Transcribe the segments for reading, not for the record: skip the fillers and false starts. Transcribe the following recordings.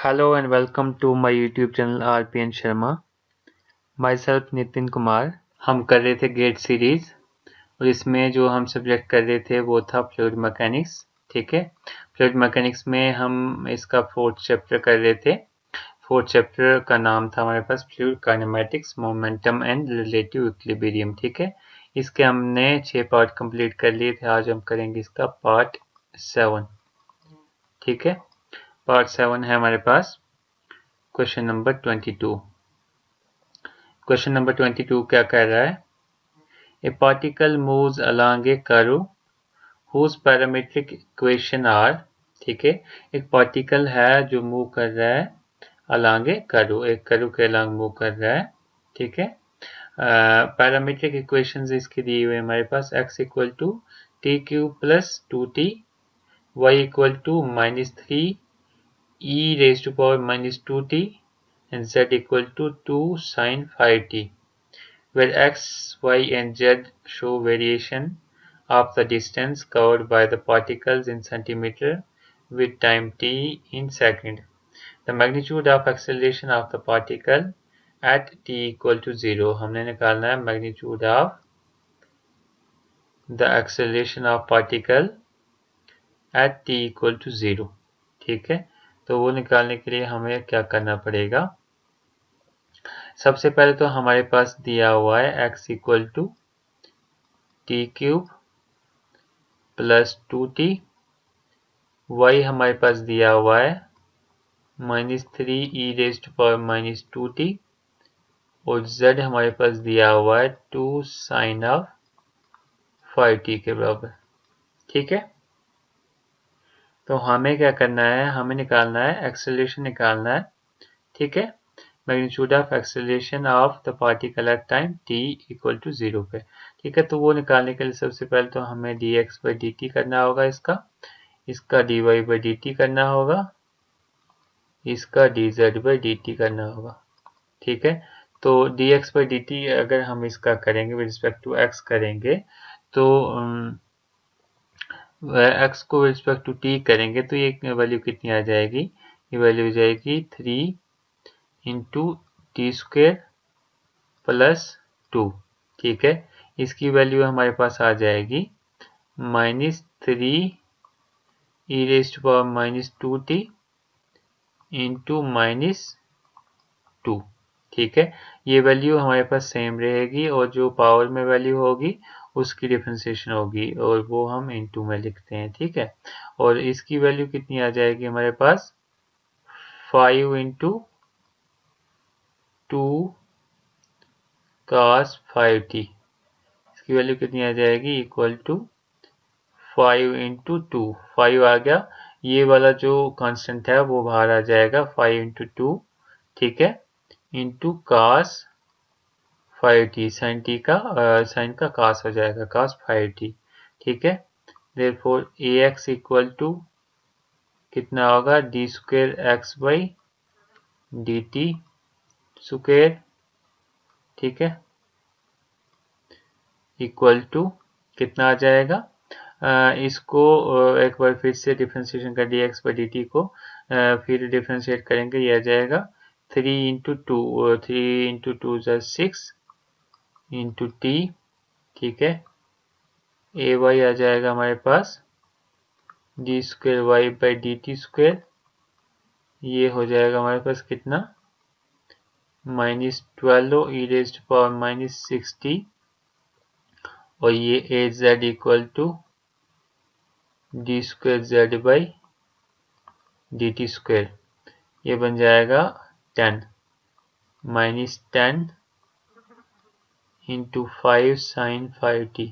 Hello and welcome to my YouTube channel RPN Sharma. Myself Nitin Kumar. हम कर रहे थे गेट सीरीज और इसमें जो हम सब्जेक्ट कर रहे थे वो था फ्लूइड मैकेनिक्स. ठीक है, फ्लूइड मैकेनिक्स में हम इसका फोर्थ चैप्टर कर रहे थे. फोर्थ चैप्टर का नाम था हमारे पास fluid kinematics, momentum and relative equilibrium. ठीक है, इसके हमने 6 पार्ट कंप्लीट कर लिए थे. आज हम करेंगे इसका पार्ट 7. ठीक है, पार्ट 7 है हमारे पास क्वेश्चन नंबर 22. क्वेश्चन नंबर 22 क्या कह रहा है? A particle moves along a curve whose parametric equation are. ठीक है, एक पार्टिकल है जो मूव कर रहा है अलोंग ए कर्व, एक कर्व के अलोंग मूव कर रहा है. ठीक है, पैरामीट्रिक इक्वेशंस इसके दिए हुए हमारे पास x equal to T cube plus 2t, y equal to -3 e raise to power -2t and z equal to 2 sin 5t, where x, y and z show variation of the distance covered by the particles in centimeter with time t in second. The magnitude of acceleration of the particle at t equal to 0. हमने निकालना है magnitude of the acceleration of particle at t equal to 0. ठीक है, तो वो निकालने के लिए हमें क्या करना पड़ेगा? सबसे पहले तो हमारे पास दिया हुआ है x equal to T cube plus 2t, y हमारे पास दिया हुआ है -3 e raise to power -2t और z हमारे पास दिया हुआ है 2 साइन ऑफ 5t के बराबर. ठीक है, तो हमें क्या करना है? हमें निकालना है एक्सेलरेशन निकालना है. ठीक है, magnitude of acceleration of the particle at time t equal to 0 पे. ठीक है, तो वो निकालने के लिए सबसे पहले तो हमें dx/dt करना होगा, इसका dy/dt करना होगा, इसका dz/dt करना होगा. ठीक है, तो dx/dt अगर हम इसका करेंगे विद रिस्पेक्ट टू x करेंगे तो x को विद रिस्पेक्ट टू t करेंगे तो ये वैल्यू कितनी आ जाएगी? ये वैल्यू हो जाएगी 3 इंटू टी स्क्वेयर प्लस 2. ठीक है, इसकी वैल्यू हमारे पास आ जाएगी -3 e raise to power -2t into -2. ठीक है, ये वैल्यू हमारे पास सेम रहेगी और जो पावर में वैल्यू होगी उसकी डिफ्रेंसिएशन होगी और वो हम इंटू में लिखते हैं. ठीक है, और इसकी वैल्यू कितनी आ जाएगी हमारे पास? 5 इंटू 2 cos 5t. इसकी वैल्यू कितनी आ जाएगी? Equal to 5 into 2. 5 आ गया, ये वाला जो कांस्टेंट है वो बाहर आ जाएगा 5 इंटू 2. ठीक है, इंटू cos 5t, साइन का cos हो जाएगा, cos 5t. ठीक है, देयरफॉर ax इक्वल टू कितना होगा? d square x by dt square. ठीक है, इक्वल टू कितना आ जाएगा? इसको एक बार फिर से डिफ्रेंशिएशन कर dx/dt को फिर डिफ्रेंशिएट करेंगे, ये आ जाएगा 3 इंटू 2, 3 इंटू 2 6 इंटू t. ठीक है, ay आ जाएगा हमारे पास d square Y by dt square. ये हो जाएगा हमारे पास कितना? -12 e रेज टू पावर -60 और ये az equal to D square Z by dt square. ये बन जाएगा 10 -10 इंटू 5 साइन 5t.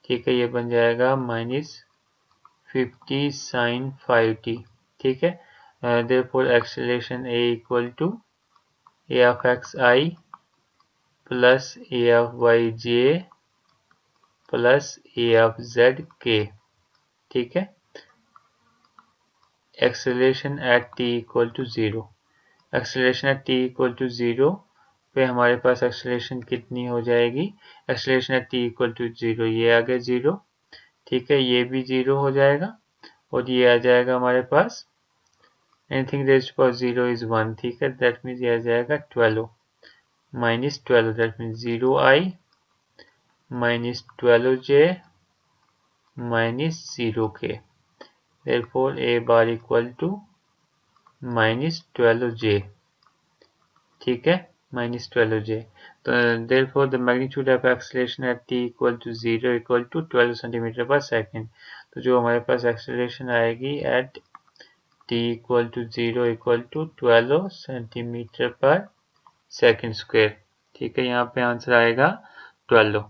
ठीक है, ये बन जाएगा -50 साइन 5t. ठीक है, therefore acceleration a equal to a of xi plus a of yj plus a of zk. ठीक है, acceleration at t equal to 0. Acceleration at t equal to 0 पे हमारे पास एक्सेलरेशन कितनी हो जाएगी? Acceleration at t equal to 0, ये आ गया 0. ठीक है, ये भी 0 हो जाएगा और ये आ जाएगा हमारे पास anything raise to power 0 is 1, ठीक है, दैट मीन्स यह आ जाएगा 12 minus 12, that means 0i minus 12j minus 0k, therefore a bar equal to minus 12j, ठीक है, माइनस 12j। तो therefore the magnitude of acceleration at t equal to 0 equal to 12 centimetre per second. तो जो हमारे पास acceleration आएगी at t equal to 0 equal to 12 centimetre per second square, ठीक है, यहाँ पे आंसर आएगा 12,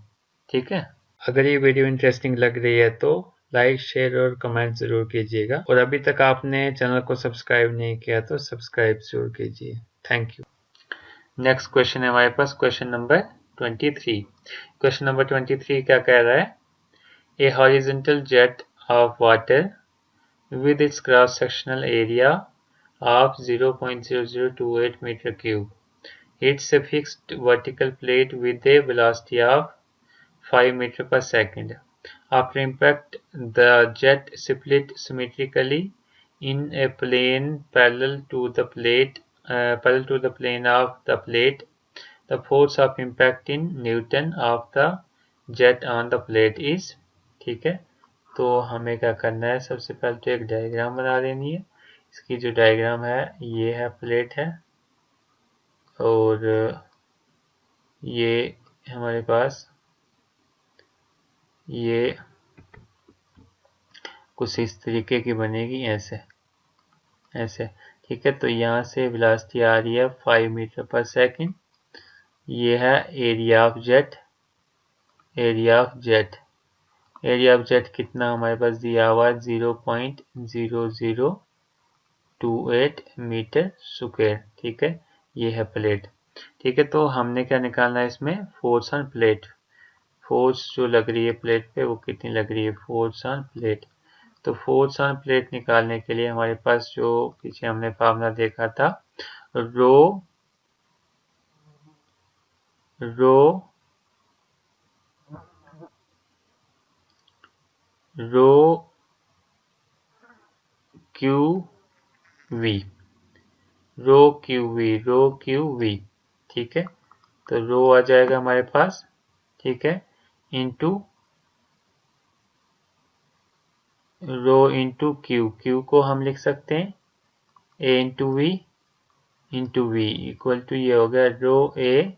ठीक है। अगर ये वीडियो इंटरेस्टिंग लग रही है तो लाइक, शेयर और कमेंट ज़रूर कीजिएगा, और अभी तक आपने चैनल को सब्सक्राइब नहीं किया तो सब्सक्राइब ज़रूर कीजिए। Thank you. नेक्स्ट क्वेश्चन है हमारे पास क्वेश्चन नंबर 23। क्वेश्चन नंबर 23 क्या कह रहा है? A horizontal jet of water with its cross-sectional area of 0.0028 meter cube hits a fixed vertical plate with a velocity of 5 meter per second. After impact, the jet split symmetrically in a plane parallel to the plane of the plate. The force of impact in Newton of the jet on the plate is, ठीक है। तो हमें क्या करना है, सबसे पहले तो एक डायग्राम बना लेनी है। इसकी जो डायग्राम है ये है, प्लेट है, और ये हमारे पास ये कुछ इस तरीके की बनेगी, ऐसे ऐसे, ठीक है। तो यहाँ से वेलोसिटी आ रही है 5 मीटर पर सेकेंड। ये है area of jet, area of jet, area of jet कितना हमारे पास दिया हुआ है, 0.0028 मीटर स्क्वायर, ठीक है। ये है प्लेट, ठीक है। तो हमने क्या निकालना है इसमें, फोर्स ऑन प्लेट, फोर्स जो लग रही है प्लेट पे वो कितनी लग रही है, फोर्स ऑन प्लेट। तो फोर्स ऑन प्लेट निकालने के लिए हमारे पास जो पीछे हमने फार्मूला देखा था, rho rho rho Q V, rho Q V, ठीक है। तो रो आ जाएगा हमारे पास, ठीक है, into rho into Q, Q को हम लिख सकते हैं ए इंटू वी इक्वल टू ये हो गया रो ए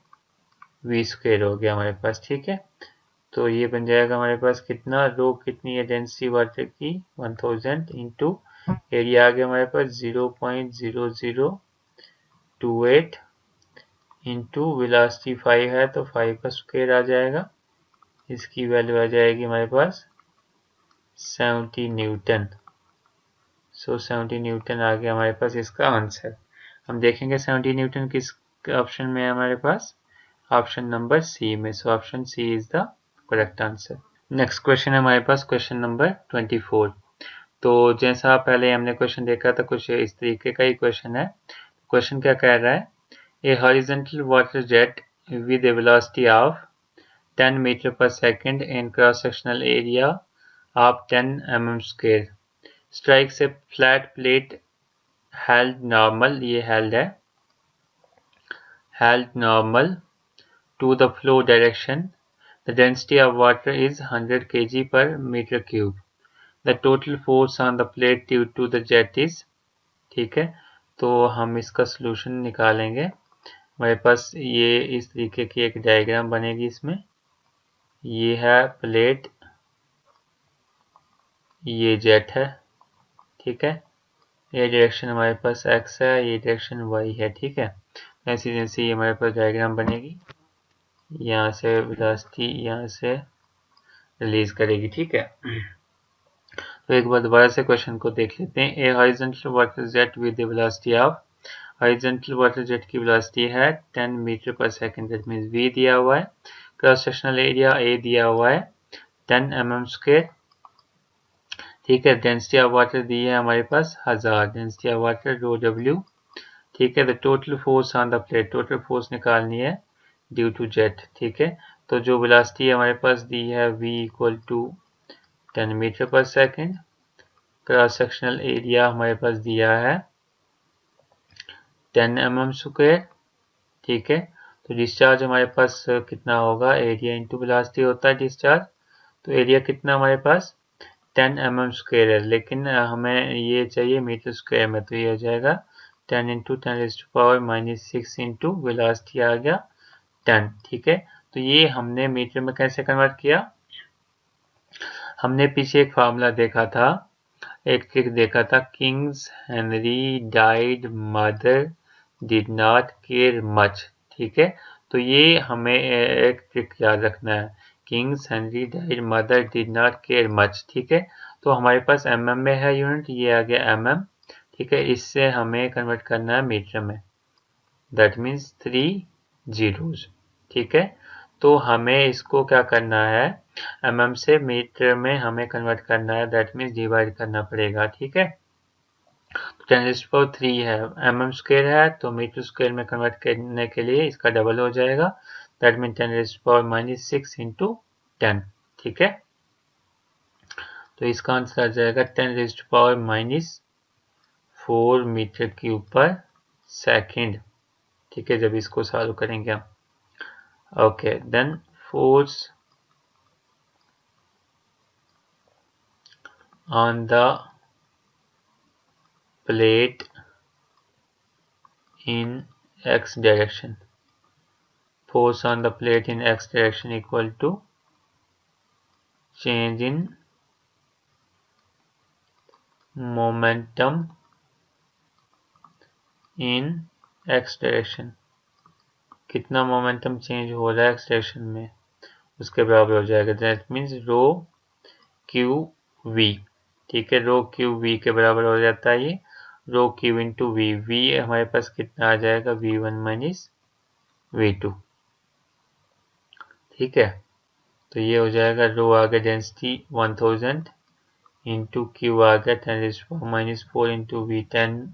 वी स्क्वेयर हो गया हमारे पास, ठीक है। तो ये बन जाएगा हमारे पास कितना, रो कितनी है डेंसिटी वाटर की 1000 इंटू एरिया आ गया हमारे पास 0.0028 इंटू वेलोसिटी 5 है तो 5 का स्क्वायर आ जाएगा, इसकी वैल्यू आ जाएगी हमारे पास 70 न्यूटन। सो 70 न्यूटन आ गया हमारे पास इसका आंसर। हम देखेंगे 70 न्यूटन किस ऑप्शन में है हमारे पास, ऑप्शन नंबर सी में। So option C is the correct answer. Next question है हमारे पास क्वेश्चन नंबर 24। तो जैसा पहले हमने क्वेश्चन देखा था कुछ इस तरीके का ही क्वेश्चन है। क्वेश्चन क्या कह रहा है, a horizontal water jet with a velocity of 10 metre per second in cross sectional area of 10 mm square strikes a flat plate held normal, ये held है, held normal to the flow direction. The density of water is 100 kg per meter cube. The total force on the plate due to the jet is, ठीक है। तो हम इसका solution निकालेंगे। हमारे पास ये इस तरीके की एक डायग्राम बनेगी, इसमें ये है प्लेट, ये जेट है, ठीक है। ये डायरेक्शन हमारे पास x है, ये डायरेक्शन y है, ठीक है। ऐसी जैसे ये हमारे पास डायग्राम बनेगी, यहाँ से वेलोसिटी यहाँ से रिलीज करेगी, ठीक है। तो एक बार दोबारा से क्वेश्चन को देख लेते हैं। ए horizontal water jet with the velocity of, horizontal water jet की वेलोसिटी है 10 मीटर पर सेकंड, दैट मींस v दिया हुआ है, क्रॉस सेक्शनल एरिया a दिया हुआ है 10 mm स्क्वायर, ठीक है। डेंसिटी ऑफ वाटर दी है हमारे पास 1000, density of water rho w, ठीक है। The total force on the plate, total force निकालनी है ड्यू टू जेट, ठीक है। तो जो वेलोसिटी हमारे पास दी है v equal to 10 metre per second, cross sectional area हमारे पास दिया है 10 mm स्क्वायर, ठीक है। तो डिस्चार्ज हमारे पास कितना होगा, एरिया इंटू वेलोसिटी होता है डिस्चार्ज, तो एरिया कितना हमारे पास 10 mm स्क्वायर है, लेकिन हमें ये चाहिए मीटर स्क्वायर में, तो ये हो जाएगा 10 इंटू 10⁻⁻6 इंटू वेलोसिटी आ गया 10, ठीक है। तो ये हमने मीटर में कैसे कन्वर्ट किया, हमने पीछे एक फार्मूला देखा था, एक ट्रिक देखा था, Kings Henry died mother did not care much, ठीक है। तो ये हमें एक ट्रिक याद रखना है, Kings Henry died mother did not care much, ठीक है। तो हमारे पास mm में है यूनिट, ये आ गया mm, ठीक है। इससे हमें कन्वर्ट करना है मीटर में, दैट मीन्स 3 जीरोज, ठीक है। तो हमें इसको क्या करना है, mm से मीटर में हमें कन्वर्ट करना है, दैट मीन्स डिवाइड करना पड़ेगा, ठीक है। 10⁻³ है, mm स्क्वायर है, तो मीटर स्क्वायर में कन्वर्ट करने के लिए इसका डबल हो जाएगा, दैट मीन 10⁻⁻6 इंटू 10, ठीक है। तो इसका आंसर आ जाएगा 10⁻⁻4 मीटर क्यूब पर सेकेंड, ठीक है, जब इसको सॉल्व करेंगे हम। Okay, then force on the plate in x direction, force on the plate in x direction equal to change in momentum in x direction, कितना मोमेंटम चेंज हो रहा है x डायरेक्शन में, उसके बराबर हो जाएगा, that means rho Q V, ठीक है। रो क्यू वी के बराबर हो जाता है ये, रो क्यू इंटू वी, वी हमारे पास कितना आ जाएगा, v1 माइनस v2, ठीक है। तो ये हो जाएगा, रो आ गया डेंसिटी 1000 इंटू क्यू आ गया 10⁻⁻4 into v10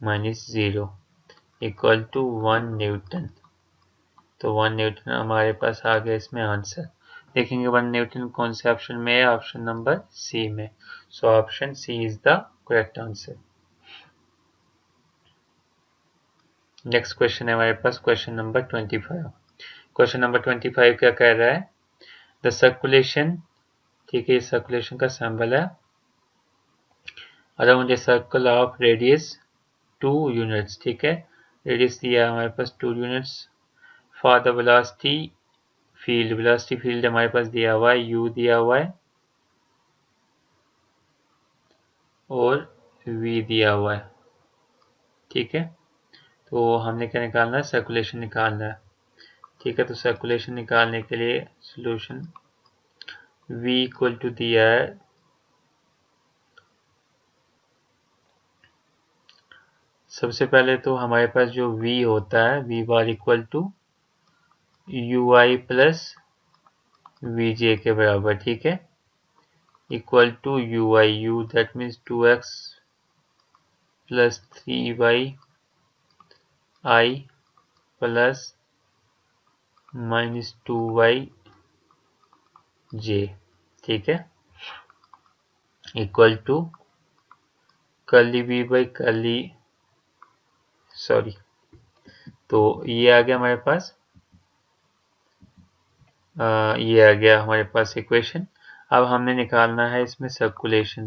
minus 0 equal to 1 newton. तो 1 न्यूटन हमारे पास आ गया इसमें आंसर। देखेंगे 1 न्यूटन कौन से ऑप्शन में है, ऑप्शन नंबर सी में। So option C is the correct answer. Next question है हमारे पास क्वेश्चन नंबर 25। क्वेश्चन नंबर 25 क्या कह रहा है, द सर्कुलेशन, ठीक है, ये सर्कुलेशन का सिंबल है, around a circle of radius 2 units, ठीक है। रेडियस दिया है हमारे पास 2 units, for the velocity field, velocity field हमारे पास दिया हुआ है, u दिया हुआ है और v दिया हुआ है, ठीक है। तो हमने क्या निकालना है, सर्कुलेशन निकालना है, ठीक है। तो सर्कुलेशन निकालने के लिए सॉल्यूशन v इक्वल टू दिया है, सबसे पहले तो हमारे पास जो v होता है, v bar equal to ui plus vj के बराबर, ठीक है, equal to ui, u that means 2x plus 3y i plus minus 2y j, ठीक है, equal to curly v by curly, sorry, तो ये आ गया हमारे पास, ये आ गया हमारे पास इक्वेशन। अब हमने निकालना है इसमें सर्कुलेशन,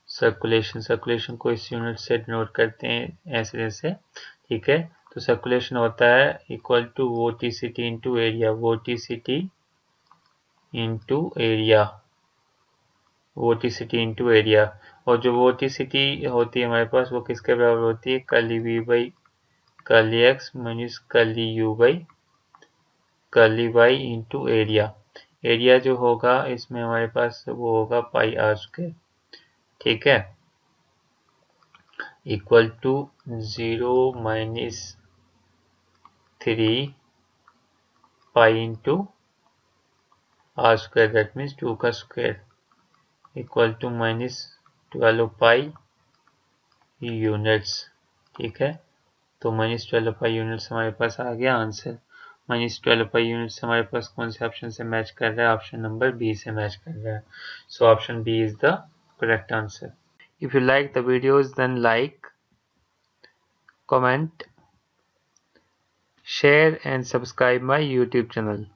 सर्कुलेशन को इस यूनिट से डिनोट करते हैं ऐसे जैसे, ठीक है। तो सर्कुलेशन होता है equal to vorticity into area, vorticity into area, vorticity into area, और जो वोटिसिटी होती है हमारे पास वो किसके बराबर होती है, curly v by curly x minus curly u by curly y into area. Area जो होगा इसमें हमारे पास वो होगा पाई आर स्क्वायर, ठीक है, equal to 0 minus 3 pi into R square, that means 2 का square, equal to minus 12 pi units, ठीक है। तो माइनस 12 पाई यूनिट्स हमारे पास आ गया आंसर। माइनस 12 पाई यूनिट्स हमारे पास कौन से ऑप्शन से मैच कर रहा है, ऑप्शन नंबर बी से मैच कर रहा है। So option B is the correct answer. If you like the videos then like, comment, share and subscribe my YouTube channel.